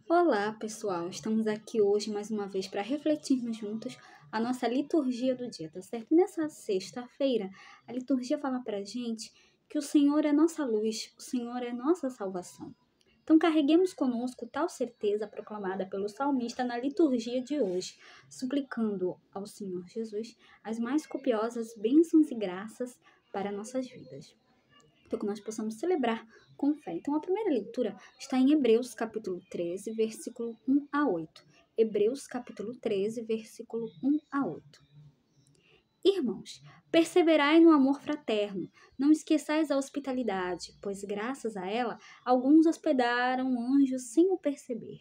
Olá, pessoal! Estamos aqui hoje mais uma vez para refletirmos juntos a nossa liturgia do dia, tá certo? Nessa sexta-feira, a liturgia fala para gente que o Senhor é nossa luz, o Senhor é nossa salvação. Então, carreguemos conosco tal certeza proclamada pelo salmista na liturgia de hoje, suplicando ao Senhor Jesus as mais copiosas bênçãos e graças para nossas vidas, para que nós possamos celebrar com fé. Então, a primeira leitura está em Hebreus, capítulo 13, versículo 1 a 8. Hebreus, capítulo 13, versículo 1 a 8. Irmãos, perseverai no amor fraterno, não esqueçais a hospitalidade, pois graças a ela alguns hospedaram anjos sem o perceber.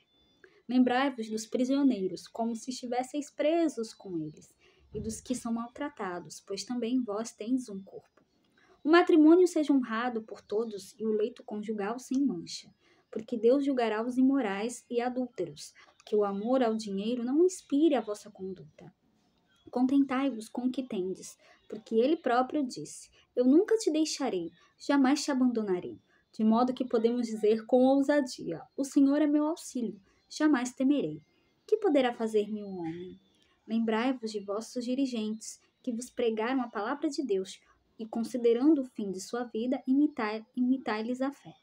Lembrai-vos dos prisioneiros, como se estivesseis presos com eles, e dos que são maltratados, pois também vós tendes um corpo. O matrimônio seja honrado por todos e o leito conjugal sem mancha, porque Deus julgará os imorais e adúlteros, que o amor ao dinheiro não inspire a vossa conduta. Contentai-vos com o que tendes, porque ele próprio disse: Eu nunca te deixarei, jamais te abandonarei. De modo que podemos dizer com ousadia: O Senhor é meu auxílio, jamais temerei. Que poderá fazer-me um homem? Lembrai-vos de vossos dirigentes, que vos pregaram a palavra de Deus, e considerando o fim de sua vida, imitai-lhes a fé.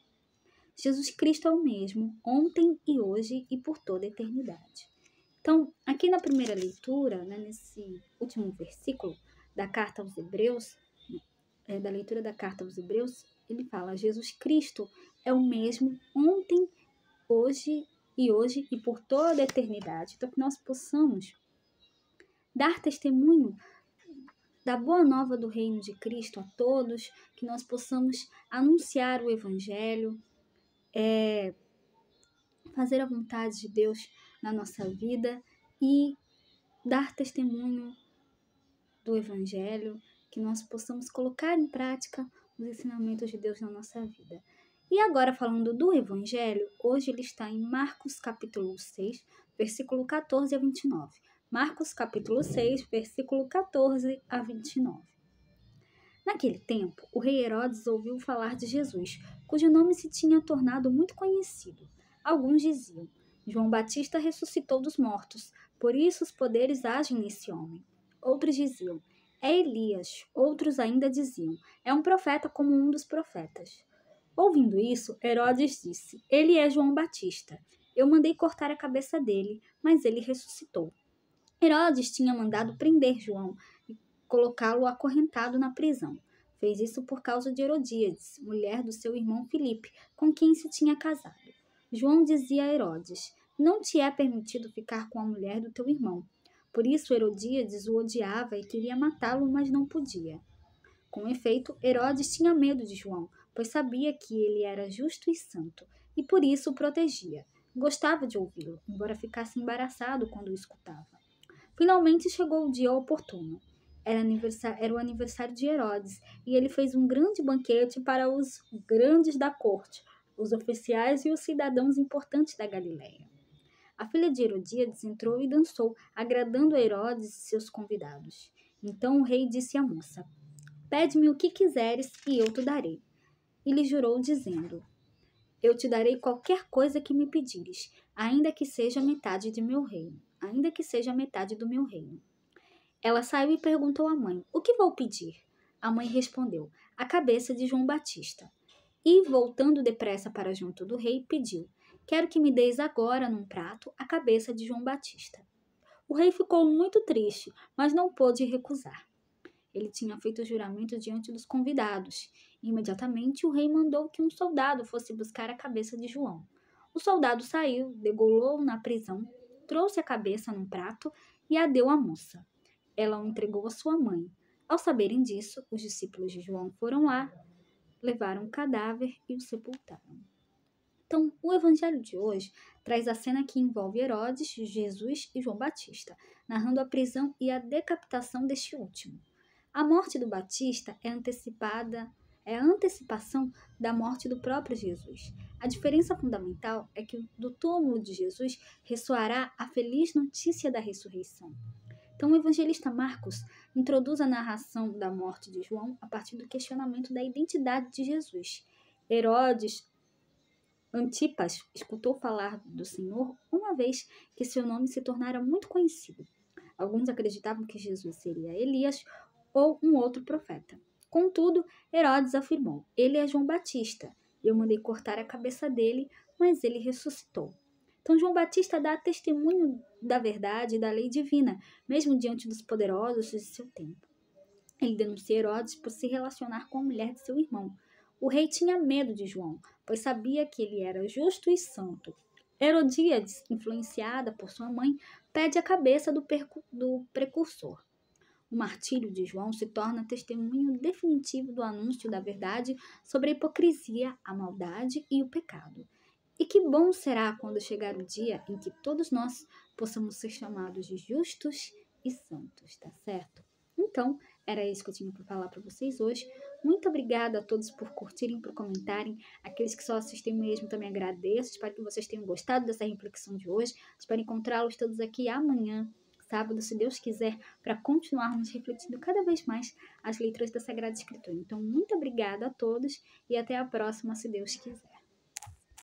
Jesus Cristo é o mesmo, ontem e hoje e por toda a eternidade. Então, aqui na primeira leitura, nesse último versículo da carta aos Hebreus, da leitura da carta aos Hebreus, ele fala: Jesus Cristo é o mesmo ontem, hoje e por toda a eternidade. Então, que nós possamos dar testemunho da boa nova do reino de Cristo a todos, que nós possamos anunciar o Evangelho, fazer a vontade de Deus na nossa vida e dar testemunho do Evangelho, que nós possamos colocar em prática os ensinamentos de Deus na nossa vida. E agora, falando do Evangelho, hoje ele está em Marcos capítulo 6, versículo 14 a 29. Marcos capítulo 6, versículo 14 a 29. Naquele tempo, o rei Herodes ouviu falar de Jesus, cujo nome se tinha tornado muito conhecido. Alguns diziam: João Batista ressuscitou dos mortos, por isso os poderes agem nesse homem. Outros diziam: é Elias. Outros ainda diziam: é um profeta como um dos profetas. Ouvindo isso, Herodes disse: ele é João Batista. Eu mandei cortar a cabeça dele, mas ele ressuscitou. Herodes tinha mandado prender João e colocá-lo acorrentado na prisão. Fez isso por causa de Herodíades, mulher do seu irmão Filipe, com quem se tinha casado. João dizia a Herodes: não te é permitido ficar com a mulher do teu irmão. Por isso Herodíades o odiava e queria matá-lo, mas não podia. Com efeito, Herodes tinha medo de João, pois sabia que ele era justo e santo, e por isso o protegia. Gostava de ouvi-lo, embora ficasse embaraçado quando o escutava. Finalmente chegou o dia oportuno. Era o aniversário de Herodes, e ele fez um grande banquete para os grandes da corte, os oficiais e os cidadãos importantes da Galiléia. A filha de Herodíades entrou e dançou, agradando a Herodes e seus convidados. Então o rei disse à moça: Pede-me o que quiseres e eu te darei. E lhe jurou, dizendo: Eu te darei qualquer coisa que me pedires, ainda que seja metade de meu reino, ainda que seja metade do meu reino. Ela saiu e perguntou à mãe: O que vou pedir? A mãe respondeu: A cabeça de João Batista. E, voltando depressa para junto do rei, pediu: Quero que me deis agora, num prato, a cabeça de João Batista. O rei ficou muito triste, mas não pôde recusar. Ele tinha feito o juramento diante dos convidados. Imediatamente o rei mandou que um soldado fosse buscar a cabeça de João. O soldado saiu, degolou-o na prisão, trouxe a cabeça num prato e a deu à moça. Ela o entregou à sua mãe. Ao saberem disso, os discípulos de João foram lá, levaram o cadáver e o sepultaram. Então, o evangelho de hoje traz a cena que envolve Herodes, Jesus e João Batista, narrando a prisão e a decapitação deste último. A morte do Batista é a antecipação da morte do próprio Jesus. A diferença fundamental é que do túmulo de Jesus ressoará a feliz notícia da ressurreição. Então, o evangelista Marcos introduz a narração da morte de João a partir do questionamento da identidade de Jesus. Herodes Antipas escutou falar do Senhor uma vez que seu nome se tornara muito conhecido. Alguns acreditavam que Jesus seria Elias ou um outro profeta. Contudo, Herodes afirmou: Ele é João Batista. Eu mandei cortar a cabeça dele, mas ele ressuscitou. Então, João Batista dá testemunho da verdade e da lei divina, mesmo diante dos poderosos de seu tempo. Ele denuncia Herodes por se relacionar com a mulher de seu irmão. O rei tinha medo de João, pois sabia que ele era justo e santo. Herodíades, influenciada por sua mãe, pede a cabeça do precursor. O martírio de João se torna testemunho definitivo do anúncio da verdade sobre a hipocrisia, a maldade e o pecado. E que bom será quando chegar o dia em que todos nós possamos ser chamados de justos e santos, tá certo? Então, era isso que eu tinha para falar para vocês hoje. Muito obrigada a todos por curtirem, por comentarem. Aqueles que só assistem mesmo também agradeço. Espero que vocês tenham gostado dessa reflexão de hoje. Espero encontrá-los todos aqui amanhã, sábado, se Deus quiser, para continuarmos refletindo cada vez mais as letras da Sagrada Escritura. Então, muito obrigada a todos e até a próxima, se Deus quiser.